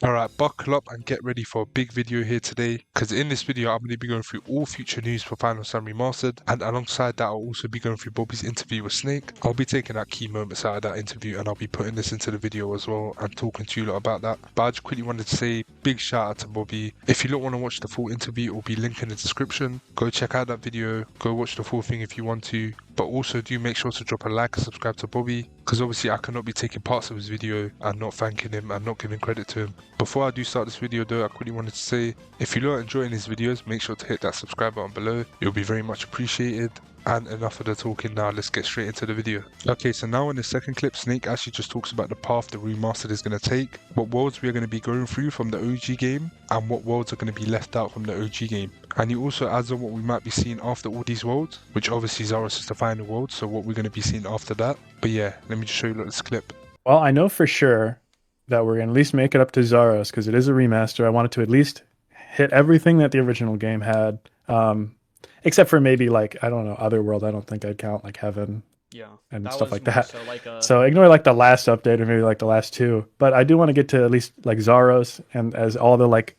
Alright, buckle up and get ready for a big video here today, because in this video I'm going to be going through all future news for Final Sam Remastered, and alongside that I'll also be going through Bobby's interview with Snake. I'll be taking out key moments out of that interview and I'll be putting this into the video as well and talking to you lot about that. But I just quickly wanted to say big shout out to Bobby. If you don't want to watch the full interview, it will be linked in the description. Go check out that video, go watch the full thing if you want to. But also do make sure to drop a like and subscribe to Bobby, because obviously I cannot be taking parts of his video and not thanking him and not giving credit to him. Before I do start this video though, I quickly wanted to say, if you are enjoying these videos, make sure to hit that subscribe button below. It'll be very much appreciated. And enough of the talking now, let's get straight into the video. Okay, so now in the second clip, Snake actually just talks about the path the Remastered is going to take, what worlds we are going to be going through from the OG game, and what worlds are going to be left out from the OG game. And he also adds on what we might be seeing after all these worlds, which obviously Zaros is the final world, so what we're going to be seeing after that. But yeah, let me just show you this clip. Well, I know for sure that we're going to at least make it up to Zaros, because it is a remaster. I wanted to at least hit everything that the original game had. Except for maybe like, I don't know, Otherworld. I don't think I'd count like Heaven and stuff like that. So ignore like the last update or maybe like the last two. But I do want to get to at least like Zaros and as all the like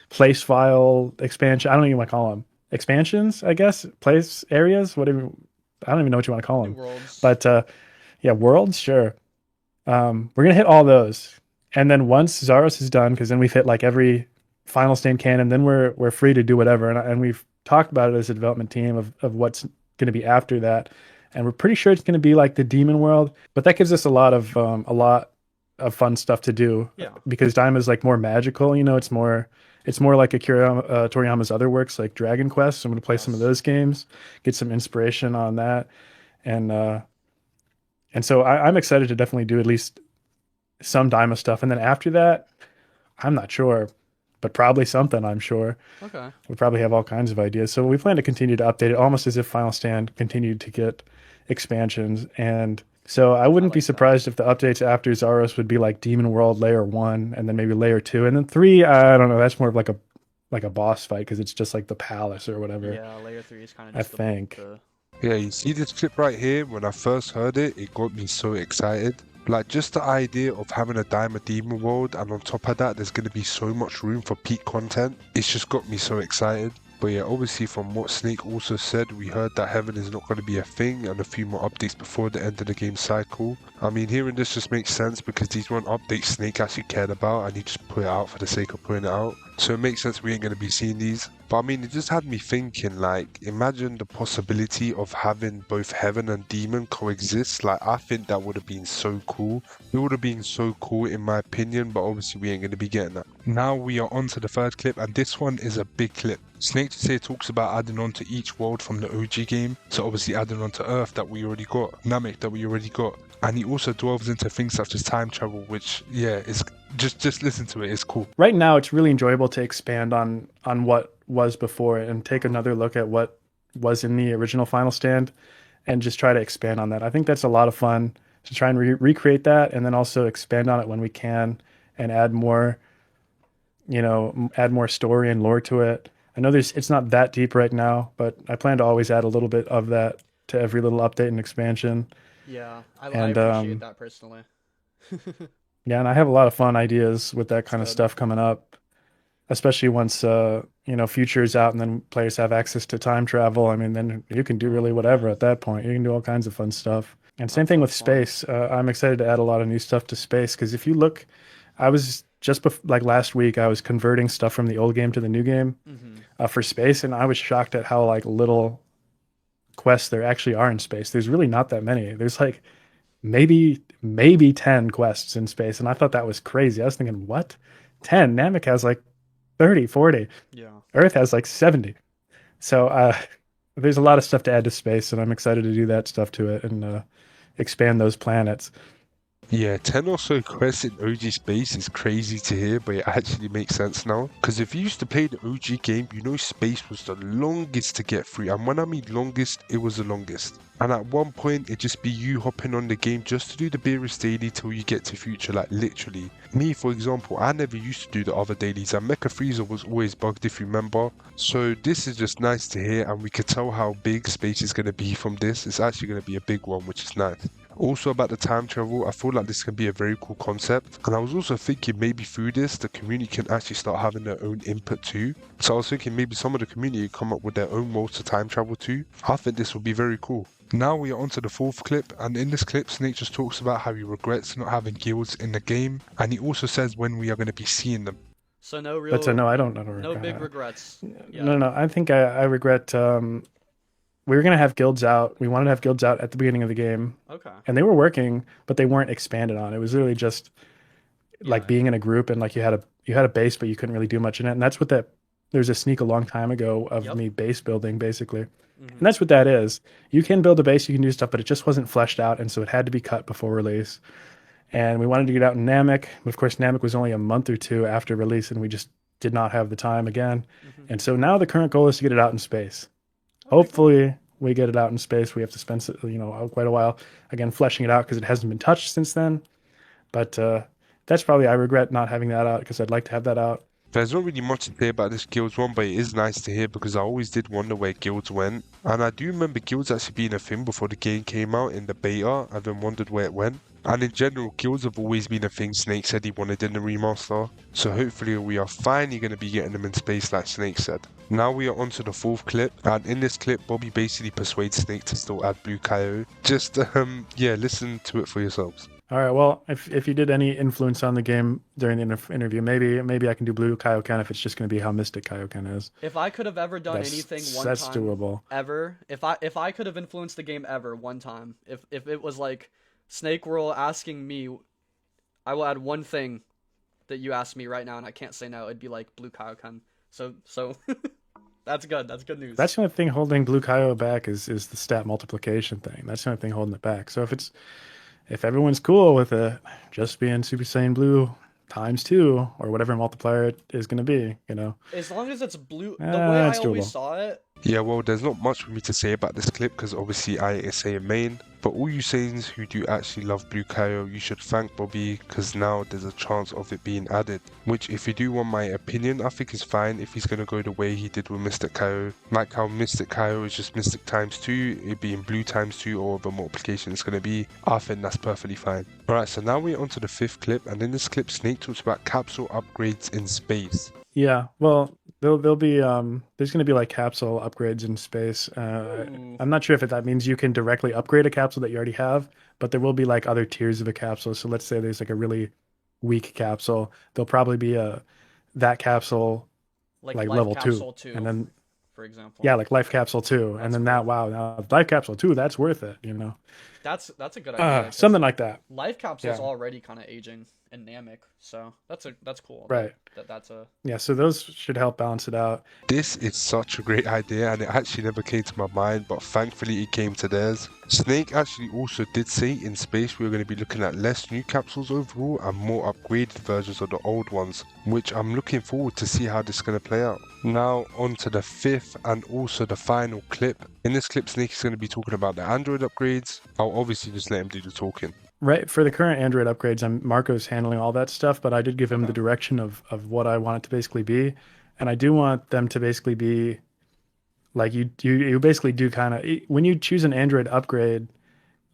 place file expansion. I don't even want to call them expansions, I guess. Place areas, whatever. I don't even know what you want to call them. Worlds. But yeah, worlds, sure. We're gonna hit all those. And then once Zaros is done, because then we've hit like every Final Stand canon, then we're free to do whatever. And we've talked about it as a development team of what's going to be after that, and we're pretty sure it's going to be like the Demon World. But that gives us a lot of fun stuff to do. Yeah. Because Daima is like more magical. You know, it's more like a Toriyama's other works like Dragon Quest. So I'm going to play some of those games, get some inspiration on that, and so I'm excited to definitely do at least some Daima stuff. And then after that, I'm not sure, but probably something, I'm sure. Okay. We probably have all kinds of ideas. So we plan to continue to update it almost as if Final Stand continued to get expansions. And so I wouldn't be surprised if the updates after Zaros would be like Demon World Layer 1 and then maybe Layer 2. And then 3, I don't know, that's more of like a boss fight because it's just like the palace or whatever. Yeah, Layer 3 is kind of just I think. Yeah, you see this clip right here, when I first heard it, it got me so excited. Like, just the idea of having a Diamond Demon World, and on top of that, there's going to be so much room for peak content. It's just got me so excited. But yeah, obviously from what Snake also said, we heard that Heaven is not going to be a thing and a few more updates before the end of the game cycle. I mean, hearing this just makes sense because these weren't updates Snake actually cared about and he just put it out for the sake of putting it out. So it makes sense we ain't going to be seeing these. But I mean, it just had me thinking, like, imagine the possibility of having both Heaven and Demon coexist. Like, I think that would have been so cool. It would have been so cool in my opinion, but obviously we ain't going to be getting that. Now we are on to the third clip, and this one is a big clip. Snake just here talks about adding on to each world from the OG game. So obviously adding on to Earth that we already got, Namek that we already got. And he also delves into things such as time travel, which, yeah, is just listen to it, it's cool. Right now, it's really enjoyable to expand on what was before it and take another look at what was in the original Final Stand and just try to expand on that. I think that's a lot of fun to try and recreate that and then also expand on it when we can and add more, add more story and lore to it. I know it's not that deep right now, but I plan to always add a little bit of that to every little update and expansion. Yeah, I appreciate that personally. Yeah, and I have a lot of fun ideas with that kind of stuff coming up, especially once Future is out and then players have access to time travel. I mean, then you can do really whatever at that point. You can do all kinds of fun stuff. And same thing with space. I'm excited to add a lot of new stuff to space because if you look, I was like last week, I was converting stuff from the old game to the new game for space, and I was shocked at how like little quests there actually are in space. There's really not that many. There's like maybe 10 quests in space, and I thought that was crazy. I was thinking, what? 10? Namek has like 30, 40. Yeah. Earth has like 70. So there's a lot of stuff to add to space, and I'm excited to do that stuff to it and expand those planets. Yeah, 10 or so quests in OG space is crazy to hear, but it actually makes sense now. Because if you used to play the OG game, you know space was the longest to get through. And when I mean longest, it was the longest. And at one point, it'd just be you hopping on the game just to do the Beerus daily till you get to Future, like literally. Me, for example, I never used to do the other dailies, and Mecha Freezer was always bugged if you remember. So this is just nice to hear, and we could tell how big space is going to be from this. It's actually going to be a big one, which is nice. Also about the time travel, I feel like this can be a very cool concept. And I was also thinking maybe through this, the community can actually start having their own input too. So I was thinking maybe some of the community come up with their own modes to time travel too. I think this would be very cool. Now we are onto the fourth clip, and in this clip Snake just talks about how he regrets not having guilds in the game, and he also says when we are going to be seeing them. So no real. But no, I don't. No big regrets. Yeah. No, I think I regret. We were gonna have guilds out. We wanted to have guilds out at the beginning of the game. Okay. And they were working, but they weren't expanded on. It was really just like being in a group, and like you had a base, but you couldn't really do much in it. And that's what that. There's a sneak a long time ago of me base building basically. And that's what that is. You can build a base, you can do stuff, but it just wasn't fleshed out, and so it had to be cut before release. And we wanted to get out in Namek. Of course, Namek was only a month or two after release, and we just did not have the time again. And so now the current goal is to get it out in space. Hopefully, we get it out in space. We have to spend, quite a while again fleshing it out because it hasn't been touched since then. But that's probably, I regret not having that out because I'd like to have that out. There's not really much to say about this guilds one, but it is nice to hear because I always did wonder where guilds went. And I do remember guilds actually being a thing before the game came out in the beta. I then wondered where it went. And in general, guilds have always been a thing Snake said he wanted in the remaster. So hopefully we are finally going to be getting them in space like Snake said. Now we are on to the fourth clip, and in this clip Bobby basically persuades Snake to still add Blue Kaio. Just listen to it for yourselves. All right, well, if you did any influence on the game during the interview, maybe I can do Blue Kaioken if it's just going to be how Mystic Kaioken is. If I could have ever done anything one that's time doable. Ever, if I could have influenced the game ever one time, if it was like Snake World asking me, I will add one thing that you asked me right now and I can't say no, it'd be like Blue Kaioken. So that's good. That's good news. That's the only thing holding Blue Kaio back is the stat multiplication thing. That's the only thing holding it back. So if everyone's cool with it just being Super Saiyan Blue ×2 or whatever multiplier it is going to be, as long as it's blue, the way I always saw it. Yeah, well, there's not much for me to say about this clip because obviously I ain't a Saiyan main. But all you Saiyans who do actually love Blue Kaio, you should thank Bobby because now there's a chance of it being added. Which, if you do want my opinion, I think is fine if he's going to go the way he did with Mystic Kaio. Like how Mystic Kaio is just Mystic ×2, it being Blue ×2 or the multiplication it's going to be. I think that's perfectly fine. Alright, so now we're on to the fifth clip, and in this clip Snake talks about capsule upgrades in space. Yeah, well, there'll be there's going to be like capsule upgrades in space. I'm not sure if that means you can directly upgrade a capsule that you already have, but there will be like other tiers of a capsule. So let's say there's like a really weak capsule, there'll probably be that capsule like level 2, and then for example. Yeah, like Life Capsule 2, and then now Life Capsule 2, that's worth it, That's a good idea. Something like that. Life Capsule's already kind of aging in Namek, so that's cool. Right. Yeah, so those should help balance it out. This is such a great idea, and it actually never came to my mind, but thankfully it came to theirs. Snake actually also did say in space we are going to be looking at less new capsules overall and more upgraded versions of the old ones, which I'm looking forward to see how this is going to play out. Now on to the fifth and also the final clip. In this clip Snake is going to be talking about the Android upgrades. I'll obviously just let him do the talking. Right, for the current Android upgrades, Marco's handling all that stuff, but I did give him the direction of what I want it to basically be, and I do want them to basically be like you basically do kind of, when you choose an Android upgrade,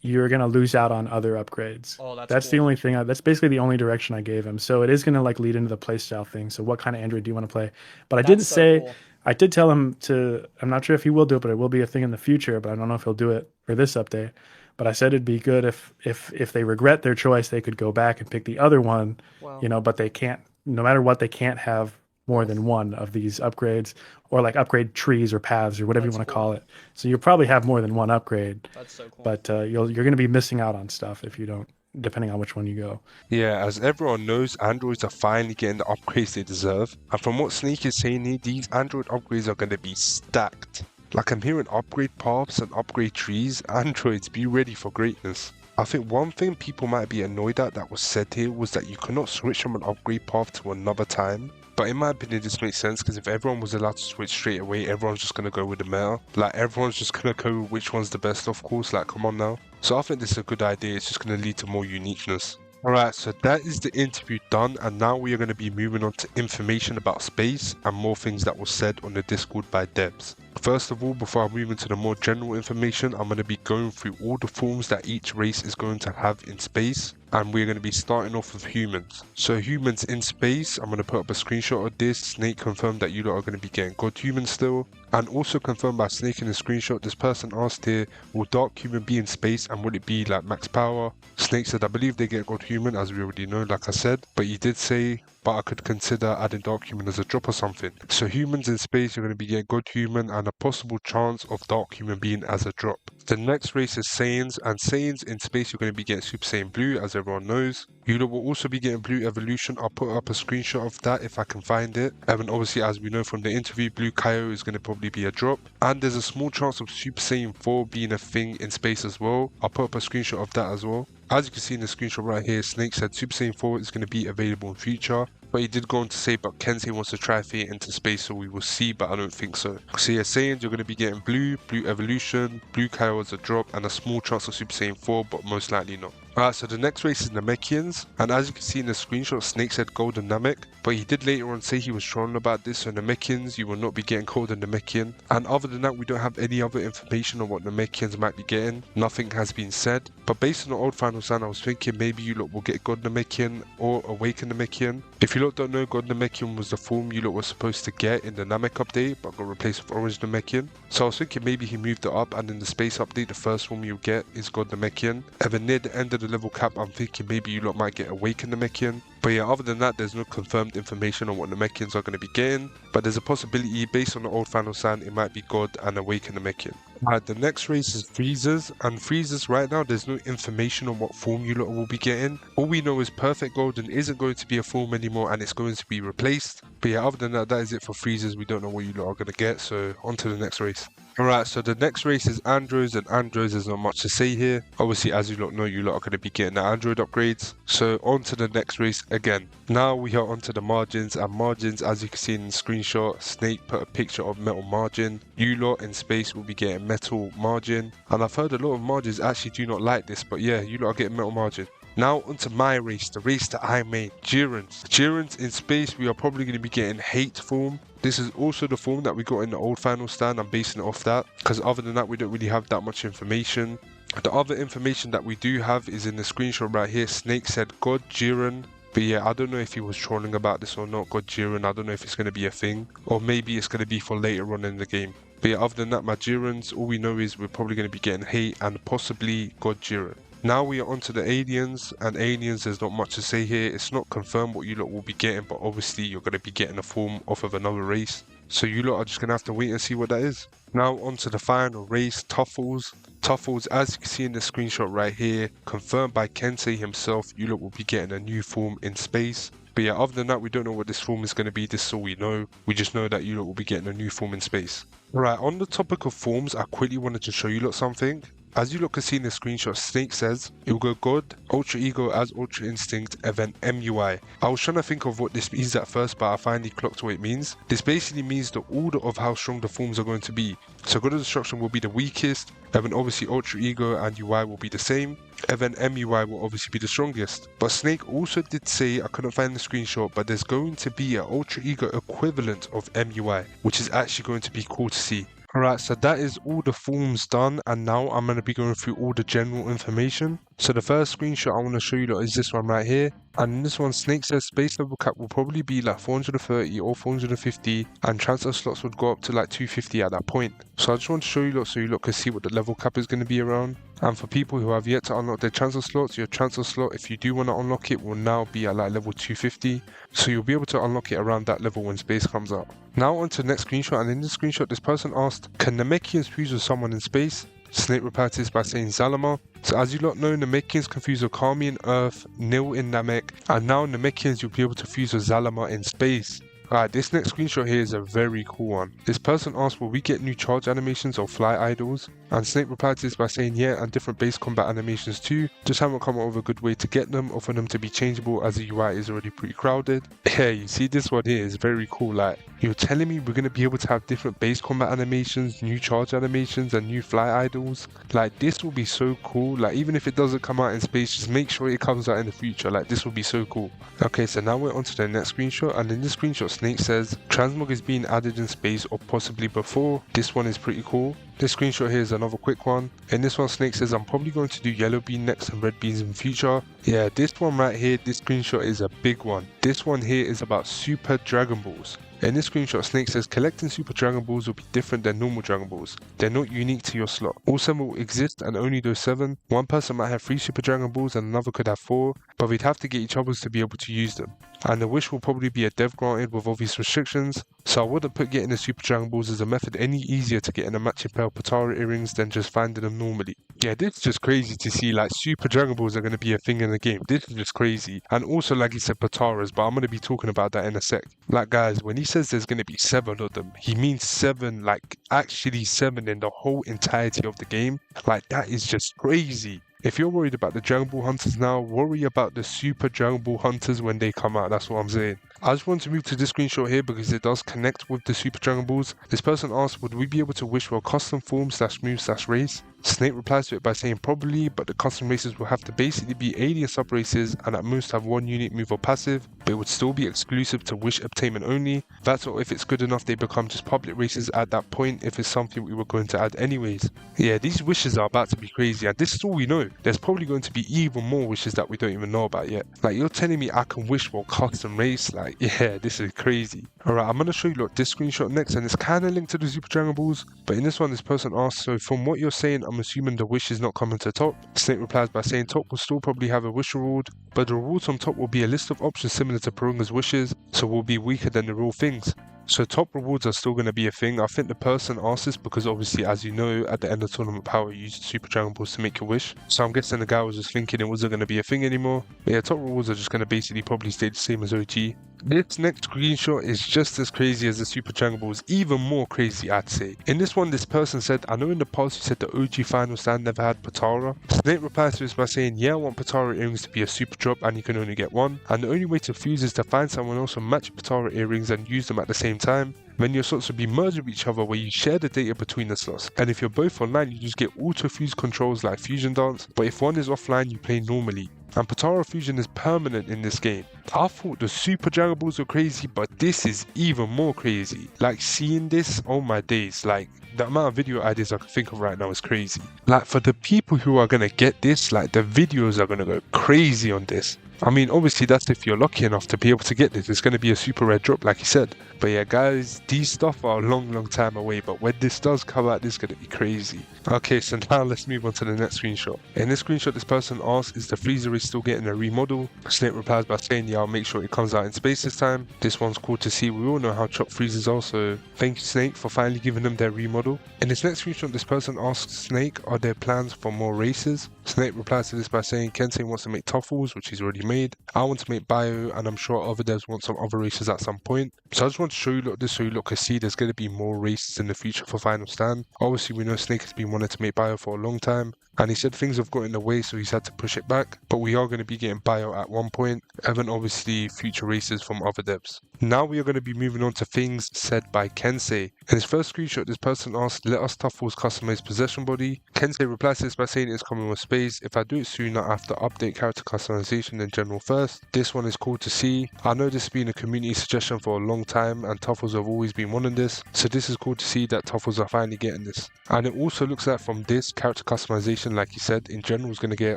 you're going to lose out on other upgrades. Oh, that's cool. The only thing, that's basically the only direction I gave him. So it is going to like lead into the playstyle thing. So what kind of Android do you want to play? But I didn't say, cool. I did tell him to, I'm not sure if he will do it, but it will be a thing in the future, but I don't know if he'll do it for this update. But I said it'd be good if they regret their choice, they could go back and pick the other one, but they can't, no matter what, they can't have more than one of these upgrades or like upgrade trees or paths or whatever you want to call it. So you'll probably have more than one upgrade. That's so cool. But you're going to be missing out on stuff if you don't, depending on which one you go. Yeah, as everyone knows, Androids are finally getting the upgrades they deserve. And from what Snake is saying here, these Android upgrades are going to be stacked. Like I'm hearing upgrade paths and upgrade trees. Androids, be ready for greatness. I think one thing people might be annoyed at that was said here was that you cannot switch from an upgrade path to another time. But in my opinion, this makes sense because if everyone was allowed to switch straight away, everyone's just going to go with the meta. Like everyone's just going to go with which one's the best, of course, like come on now. So I think this is a good idea. It's just going to lead to more uniqueness. Alright, so that is the interview done, and now we are going to be moving on to information about space and more things that were said on the Discord by devs. First of all, before I move into the more general information, I'm going to be going through all the forms that each race is going to have in space. And we're going to be starting off with humans. So humans in space, I'm going to put up a screenshot of this. Snake confirmed that you lot are going to be getting God human still. And also confirmed by Snake in the screenshot, this person asked here, will Dark Human be in space and will it be like max power? Snake said, I believe they get God human, as we already know, like I said. But he did say, but I could consider adding Dark Human as a drop or something. So humans in space, you're going to be getting God human and a possible chance of Dark Human being as a drop. The next race is Saiyans, and Saiyans in space, you're going to be getting Super Saiyan Blue, as everyone knows. You lot will also be getting Blue Evolution. I'll put up a screenshot of that if I can find it. And obviously, as we know from the interview, Blue Kaio is going to probably be a drop. And there's a small chance of Super Saiyan 4 being a thing in space as well. I'll put up a screenshot of that as well. As you can see in the screenshot right here, Snake said Super Saiyan 4 is going to be available in future. But he did go on to say, but Kensei wants to try to it into space, so we will see, but I don't think so. So yeah, Saiyans, you're going to be getting Blue Evolution, Blue Kaio as a drop, and a small chance of Super Saiyan 4, but most likely not. Alright, so the next race is Namekians, and as you can see in the screenshot, Snake said Golden Namek, but he did later on say he was trolling about this, so Namekians, you will not be getting Golden Namekian. And other than that, we don't have any other information on what Namekians might be getting. Nothing has been said, but based on the old Final Stand, I was thinking maybe you lot will get God Namekian or Awaken Namekian. If you lot don't know, God Namekian was the form you lot were supposed to get in the Namek update, but got replaced with Orange Namekian. So I was thinking maybe he moved it up, and in the space update, the first form you get is God Namekian. And then near the end of the level cap, I'm thinking maybe you lot might get Awaken Namekian. But yeah, other than that, there's no confirmed information on what Namekians are going to be getting. But there's a possibility, based on the old Final Stand, it might be God and Awaken Namekian. Alright, the next race is Freezers, and Freezers right now, there's no information on what form you lot will be getting. All we know is Perfect Golden isn't going to be a form anymore and it's going to be replaced. But yeah, other than that, that is it for Freezers. We don't know what you lot are going to get, so on to the next race. Alright, so the next race is Androids, and Androids, there's not much to say here. Obviously, as you lot know, you lot are going to be getting the Android upgrades. So on to the next race again. Now we are onto the margins, and margins, as you can see in the screenshot, Snake put a picture of metal margin. You lot in space will be getting metal margin, and I've heard a lot of margins actually do not like this, but yeah, you lot are getting metal margin. Now onto my race, the race that I made, Jirans. Jirans in space, we are probably going to be getting Hate form. This is also the form that we got in the old Final Stand. I'm basing it off that, because other than that, we don't really have that much information. The other information that we do have is in the screenshot right here. Snake said God Jiren. But yeah, I don't know if he was trolling about this or not, God Jiren. I don't know if it's going to be a thing, or maybe it's going to be for later on in the game. But yeah, other than that, my Jirans, all we know is we're probably going to be getting Hate and possibly God Jiren. Now we are onto the aliens, and aliens, there's not much to say here. It's not confirmed what you lot will be getting, but obviously you're going to be getting a form off of another race. So you lot are just going to have to wait and see what that is. Now onto the final race, Tuffles. Tuffles, as you can see in the screenshot right here, confirmed by Kensei himself, you lot will be getting a new form in space. But yeah, other than that, we don't know what this form is going to be. This is all we know. We just know that you lot will be getting a new form in space. Right, on the topic of forms, I quickly wanted to show you lot something. As you lot can see in the screenshot, Snake says it will go God, Ultra Ego as Ultra Instinct, and then MUI. I was trying to think of what this means at first, but I finally clocked what it means. This basically means the order of how strong the forms are going to be. So God of Destruction will be the weakest, and then obviously Ultra Ego and UI will be the same, and then MUI will obviously be the strongest. But Snake also did say, I couldn't find the screenshot, but there's going to be an Ultra Ego equivalent of MUI, which is actually going to be cool to see. Alright, so that is all the forms done, and now I'm going to be going through all the general information. So the first screenshot I want to show you is this one right here, and in this one Snake says space level cap will probably be like 430 or 450, and transfer slots would go up to like 250 at that point. So I just want to show you lot so you lot can see what the level cap is going to be around. And for people who have yet to unlock their transfer slots, your transfer slot, if you do want to unlock it, will now be at like level 250. So you'll be able to unlock it around that level when space comes out. Now on to the next screenshot, and in this screenshot this person asked, can Namekians fuse with someone in space? Snake replied to this by saying Zalama. So as you lot know, Namekians can fuse with Kami in Earth, Nil in Namek, and now Namekians you'll be able to fuse with Zalama in space. Alright, this next screenshot here is a very cool one. This person asked, will we get new charge animations or fly idols? And Snake replied to this by saying, yeah, and different base combat animations too, just haven't come up with a good way to get them or for them to be changeable as the UI is already pretty crowded. Yeah, you see this one here is very cool. Like, you're telling me we're going to be able to have different base combat animations, new charge animations, and new fly idols? Like, this will be so cool. Like, even if it doesn't come out in space, just make sure it comes out in the future. Like, this will be so cool. Okay, so now we're on to the next screenshot, and in this screenshot, Snake says, transmog is being added in space or possibly before. This one is pretty cool. This screenshot here is another quick one. In this one, Snake says, I'm probably going to do yellow bean next and red beans in future. Yeah, this one right here, this screenshot is a big one. This one here is about Super Dragon Balls. In this screenshot, Snake says collecting Super Dragon Balls will be different than normal Dragon Balls. They're not unique to your slot. All 7 will exist and only those 7. One person might have 3 Super Dragon Balls and another could have 4, but we'd have to get each other's to be able to use them. And the wish will probably be a dev granted with obvious restrictions, so I wouldn't put getting the Super Dragon Balls as a method any easier to getting a matching pair of Potara earrings than just finding them normally. Yeah, this is just crazy to see, like, Super Dragon Balls are going to be a thing in the game. This is just crazy. And also, like he said, Potaras, but I'm going to be talking about that in a sec. Like, guys, when he says there's going to be 7 of them, he means 7, like, actually 7 in the whole entirety of the game. Like, that is just crazy. If you're worried about the Dragon Ball Hunters now, worry about the Super Dragon Ball Hunters when they come out, that's what I'm saying. I just want to move to this screenshot here because it does connect with the Super Dragon Balls. This person asked, would we be able to wish for a custom form / move / race? Snake replies to it by saying probably, but the custom races will have to basically be alien sub-races and at most have one unique move or passive, but it would still be exclusive to wish obtainment only. That's or if it's good enough they become just public races at that point if it's something we were going to add anyways. Yeah, these wishes are about to be crazy and this is all we know. There's probably going to be even more wishes that we don't even know about yet. Like, you're telling me I can wish for a custom race? Like, yeah, this is crazy. Alright, I'm going to show you this screenshot next and it's kind of linked to the Super Dragon Balls, but in this one this person asks, so from what you're saying I'm assuming the wish is not coming to top. Snake replies by saying top will still probably have a wish reward, but the rewards on top will be a list of options similar to Purunga's wishes, so will be weaker than the real things. So top rewards are still going to be a thing. I think the person asked this because obviously, as you know, at the end of Tournament Power you used Super Dragon Balls to make your wish. So I'm guessing the guy was just thinking it wasn't going to be a thing anymore. But yeah, top rewards are just going to basically probably stay the same as OG. This next screenshot is just as crazy as the Super Dragon Balls, even more crazy I'd say. In this one, this person said, I know in the past you said the OG Final Stand never had Potara. Snake replies to this by saying, yeah, I want Potara earrings to be a super drop and you can only get one. And the only way to fuse is to find someone else who match Potara earrings and use them at the same time. Then your slots will be merged with each other where you share the data between the slots. And if you're both online, you just get auto-fuse controls like Fusion Dance, but if one is offline, you play normally. And Potara Fusion is permanent in this game. I thought the Super Dragon Balls were crazy, but this is even more crazy. Like, seeing this, oh my days, like, the amount of video ideas I can think of right now is crazy. Like, for the people who are gonna get this, like, the videos are gonna go crazy on this. I mean, obviously that's if you're lucky enough to be able to get this. It's going to be a super rare drop, like he said. But yeah, guys, these stuff are a long time away. But when this does come out, this is going to be crazy. Okay, so now let's move on to the next screenshot. In this screenshot, this person asks, is the freezer race still getting a remodel? Snake replies by saying, yeah, I'll make sure it comes out in space this time. This one's cool to see. We all know how chopped freezers are, so thank you, Snake, for finally giving them their remodel. In this next screenshot, this person asks Snake, are there plans for more races? Snake replies to this by saying, Kensei wants to make Tuffles, which he's already made. I want to make Bio, and I'm sure other devs want some other races at some point. So I just want to show you this so you can see there's going to be more races in the future for Final Stand. Obviously, we know Snake has been wanting to make Bio for a long time, and he said things have got in the way, so he's had to push it back. But we are going to be getting Bio at one point, and then obviously future races from other devs. Now we are going to be moving on to things said by Kensei. In his first screenshot, this person asked, let us Tuffles customize possession body. Kensei replies to this by saying it's coming with space. If I do it soon, I have to update character customization in general first. This one is cool to see. I know this has been a community suggestion for a long time and Tuffles have always been wanting this. So this is cool to see that Tuffles are finally getting this. And it also looks like from this, character customization, like he said, in general is going to get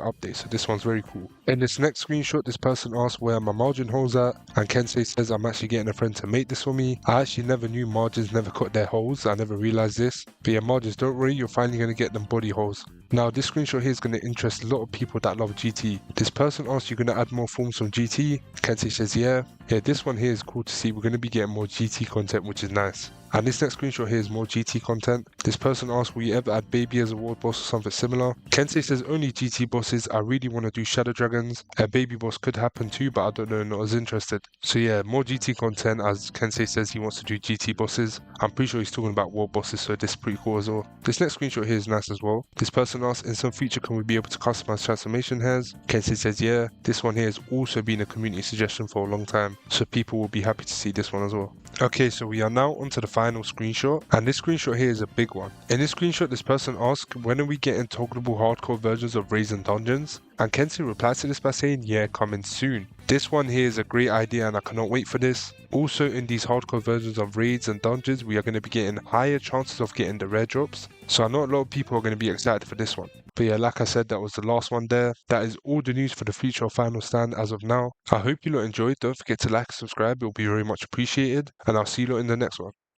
an update. So this one's very cool. In this next screenshot, this person asked where my margin holes at. And Kensei says I'm actually getting a friend to make this for me. I actually never knew margins never cut their holes. I never realized this. But yeah, margins, don't worry, you're finally going to get them body holes. Now this screenshot here is going to interest a lot of people that love GT. This person asked, you're going to add more forms from GT? Kensei says yeah. Yeah, this one here is cool to see. We're going to be getting more GT content, which is nice. And this next screenshot here is more GT content. This person asked, will you ever add Baby as a world boss or something similar? Kensei says only GT bosses. I really want to do Shadow Dragon dragons. A baby boss could happen too, but I don't know, not as interested. So yeah, more GT content, as Kensei says he wants to do GT bosses. I'm pretty sure he's talking about world bosses, so this is pretty cool as well. This next screenshot here is nice as well. This person asks, in some future can we be able to customize transformation hairs? Kensei says yeah. This one here has also been a community suggestion for a long time, so people will be happy to see this one as well. Okay, so we are now onto the final screenshot, and this screenshot here is a big one. In this screenshot, this person asks, when are we getting toggleable hardcore versions of raids and dungeons? And Kensei replies to this by saying, yeah, coming soon. This one here is a great idea and I cannot wait for this. Also, in these hardcore versions of raids and dungeons, we are going to be getting higher chances of getting the rare drops. So I know a lot of people are going to be excited for this one. But yeah, like I said, that was the last one there. That is all the news for the future of Final Stand as of now. I hope you lot enjoyed. Don't forget to like and subscribe. It will be very much appreciated. And I'll see you lot in the next one.